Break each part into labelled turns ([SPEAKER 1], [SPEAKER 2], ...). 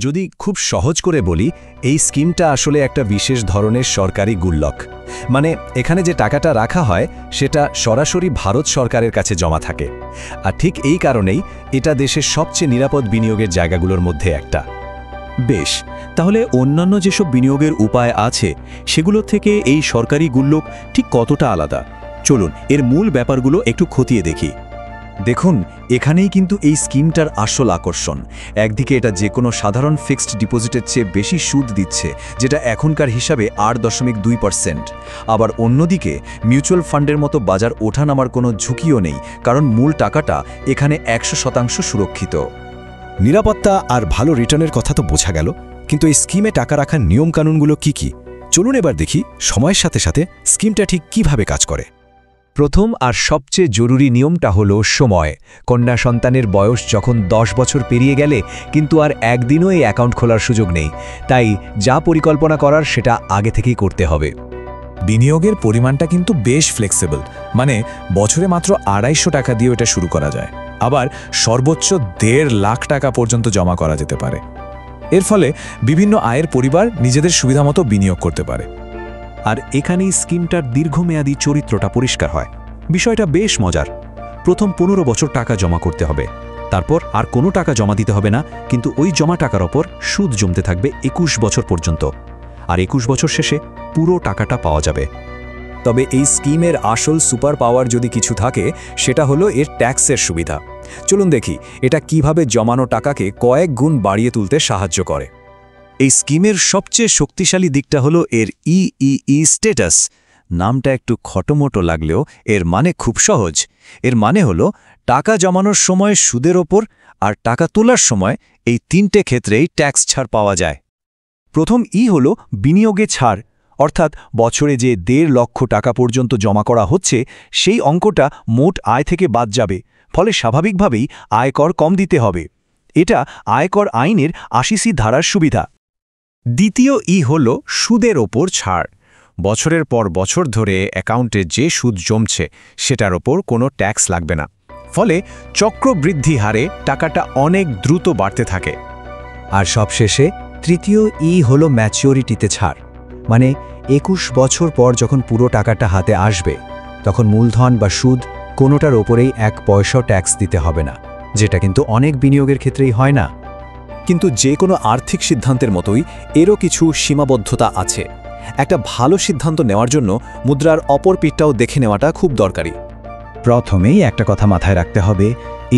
[SPEAKER 1] যদি খুব সহজ করে বলি, এই স্কিমটা আসলে একটা বিশেষ ধরনের সরকারি গুল্লক। মানে এখানে যে টাকাটা রাখা হয় সেটা সরাসরি ভারত সরকারের কাছে জমা থাকে। আর ঠিক এই কারণেই এটা দেশের সবচেয়ে নিরাপদ বিনিয়োগের জায়গাগুলোর মধ্যে একটা।
[SPEAKER 2] বেশ, তাহলে অন্যান্য যেসব বিনিয়োগের উপায় আছে সেগুলো থেকে এই সরকারি গুল্লক ঠিক কতটা আলাদা? চলুন এর মূল ব্যাপারগুলো একটু খতিয়ে দেখি।
[SPEAKER 1] দেখুন, এখানেই কিন্তু এই স্কিমটার আসল আকর্ষণ। একদিকে এটা যে কোনো সাধারণ ফিক্সড ডিপোজিটের চেয়ে বেশি সুদ দিচ্ছে, যেটা এখনকার হিসাবে 8.2%। আবার অন্যদিকে মিউচুয়াল ফান্ডের মতো বাজার ওঠানামার কোনো ঝুঁকিও নেই, কারণ মূল টাকাটা এখানে 100% সুরক্ষিত।
[SPEAKER 3] নিরাপত্তা আর ভালো রিটার্নের কথা তো বোঝা গেল, কিন্তু এই স্কিমে টাকা রাখার নিয়মকানুনগুলো কি কি? চলুন এবার দেখি সময়ের সাথে সাথে স্কিমটা ঠিক কিভাবে কাজ করে।
[SPEAKER 4] প্রথম আর সবচেয়ে জরুরি নিয়মটা হলো সময়। কন্যা সন্তানের বয়স যখন 10 বছর পেরিয়ে গেলে কিন্তু আর একদিনও এই অ্যাকাউন্ট খোলার সুযোগ নেই। তাই যা পরিকল্পনা করার সেটা আগে থেকেই করতে হবে।
[SPEAKER 3] বিনিয়োগের পরিমাণটা কিন্তু বেশ ফ্লেক্সিবল, মানে বছরে মাত্র 250 টাকা দিয়ে এটা শুরু করা যায়, আবার সর্বোচ্চ 1.5 লাখ টাকা পর্যন্ত জমা করা যেতে পারে। এর ফলে বিভিন্ন আয়ের পরিবার নিজেদের সুবিধামতো বিনিয়োগ করতে পারে।
[SPEAKER 2] আর এখানেই স্কিমটার দীর্ঘমেয়াদী চরিত্রটা পরিষ্কার হয়। বিষয়টা বেশ মজার। প্রথম 15 বছর টাকা জমা করতে হবে, তারপর আর কোনো টাকা জমা দিতে হবে না, কিন্তু ওই জমা টাকার ওপর সুদ জমতে থাকবে 21 বছর পর্যন্ত। আর 21 বছর শেষে পুরো টাকাটা পাওয়া যাবে।
[SPEAKER 1] তবে এই স্কিমের আসল সুপার পাওয়ার যদি কিছু থাকে, সেটা হলো এর ট্যাক্সের সুবিধা। চলুন দেখি এটা কিভাবে জমানো টাকাকে কয়েক গুণ বাড়িয়ে তুলতে সাহায্য করে। এই স্কিমের সবচেয়ে শক্তিশালী দিকটা হলো এর ইইই স্ট্যাটাস। নামটা একটু খটোমটো লাগলেও এর মানে খুব সহজ। এর মানে হলো টাকা জমানোর সময় সুদের ওপর আর টাকা তোলার সময় এই 3টে ক্ষেত্রেই ট্যাক্স ছাড় পাওয়া যায়।
[SPEAKER 2] প্রথম হলো বিনিয়োগে ছাড়, অর্থাৎ বছরে যে 1.5 লক্ষ টাকা পর্যন্ত জমা করা হচ্ছে সেই অঙ্কটা মোট আয় থেকে বাদ যাবে, ফলে স্বাভাবিকভাবেই আয়কর কম দিতে হবে। এটা আয়কর আইনের 80C ধারার সুবিধা।
[SPEAKER 4] দ্বিতীয় হল সুদের ওপর ছাড়। বছরের পর বছর ধরে অ্যাকাউন্টে যে সুদ জমছে সেটার ওপর কোনো ট্যাক্স লাগবে না, ফলে চক্রবৃদ্ধি হারে টাকাটা অনেক দ্রুত বাড়তে থাকে।
[SPEAKER 5] আর সবশেষে তৃতীয় হল ম্যাচিওরিটিতে ছাড়। মানে 21 বছর পর যখন পুরো টাকাটা হাতে আসবে, তখন মূলধন বা সুদ কোনোটার ওপরেই 1 পয়সা ট্যাক্স দিতে হবে না, যেটা কিন্তু অনেক বিনিয়োগের ক্ষেত্রেই হয় না।
[SPEAKER 1] কিন্তু যে কোনো আর্থিক সিদ্ধান্তের মতোই এরও কিছু সীমাবদ্ধতা আছে। একটা ভালো সিদ্ধান্ত নেওয়ার জন্য মুদ্রার অপর পিঠটাও দেখে নেওয়াটা খুব দরকারি।
[SPEAKER 3] প্রথমেই একটা কথা মাথায় রাখতে হবে,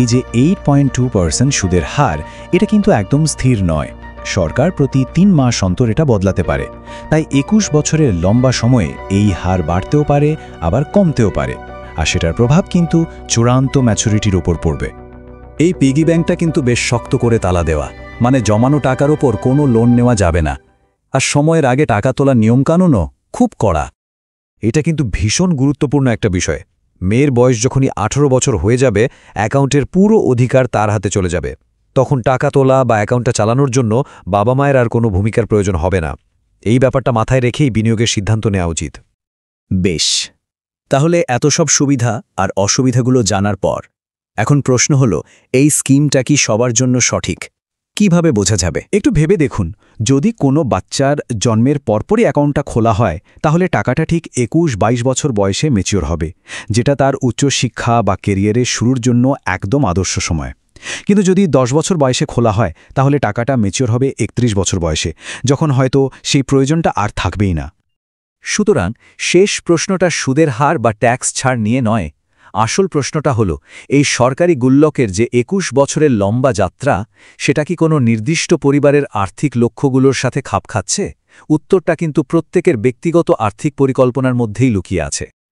[SPEAKER 3] এই যে 8.2% সুদের হার, এটা কিন্তু একদম স্থির নয়। সরকার প্রতি 3 মাস অন্তর এটা বদলাতে পারে। তাই 21 বছরের লম্বা সময়ে এই হার বাড়তেও পারে, আবার কমতেও পারে। আর সেটার প্রভাব কিন্তু চূড়ান্ত ম্যাচুরিটির উপর পড়বে।
[SPEAKER 1] এই পিগি ব্যাংকটা কিন্তু বেশ শক্ত করে তালা দেওয়া, মানে জমানো টাকার ওপর কোনো লোন নেওয়া যাবে না। আর সময়ের আগে টাকা তোলার নিয়মকানুনও খুব কড়া। এটা কিন্তু ভীষণ গুরুত্বপূর্ণ একটা বিষয়। মেয়ের বয়স যখনই 18 বছর হয়ে যাবে, অ্যাকাউন্টের পুরো অধিকার তার হাতে চলে যাবে। তখন টাকা তোলা বা অ্যাকাউন্টটা চালানোর জন্য বাবা মায়ের আর কোনো ভূমিকার প্রয়োজন হবে না। এই ব্যাপারটা মাথায় রেখেই বিনিয়োগের সিদ্ধান্ত নেওয়া উচিত।
[SPEAKER 2] বেশ, তাহলে এত সব সুবিধা আর অসুবিধাগুলো জানার পর এখন প্রশ্ন হলো, এই স্কিমটা কি সবার জন্য সঠিক? কিভাবে বোঝা যাবে? একটু ভেবে দেখুন, যদি কোনো বাচ্চার জন্মের পরপরই অ্যাকাউন্টটা খোলা হয়, তাহলে টাকাটা ঠিক 21-22 বছর বয়সে ম্যাচিওর হবে, যেটা তার উচ্চশিক্ষা বা কেরিয়ারের শুরুর জন্য একদম আদর্শ সময়। কিন্তু যদি 10 বছর বয়সে খোলা হয়, তাহলে টাকাটা ম্যাচিওর হবে 31 বছর বয়সে, যখন হয়তো সেই প্রয়োজনটা আর থাকবেই না।
[SPEAKER 4] সুতরাং শেষ প্রশ্নটা সুদের হার বা ট্যাক্স ছাড় নিয়ে নয়। আসল প্রশ্নটা হলো, এই সরকারি গুল্লকের যে 21 বছরের লম্বা যাত্রা, সেটা কি কোনো নির্দিষ্ট পরিবারের আর্থিক লক্ষ্যগুলোর সাথে খাপ খাচ্ছে? উত্তরটা কিন্তু প্রত্যেকের ব্যক্তিগত আর্থিক পরিকল্পনার মধ্যেই লুকিয়ে আছে।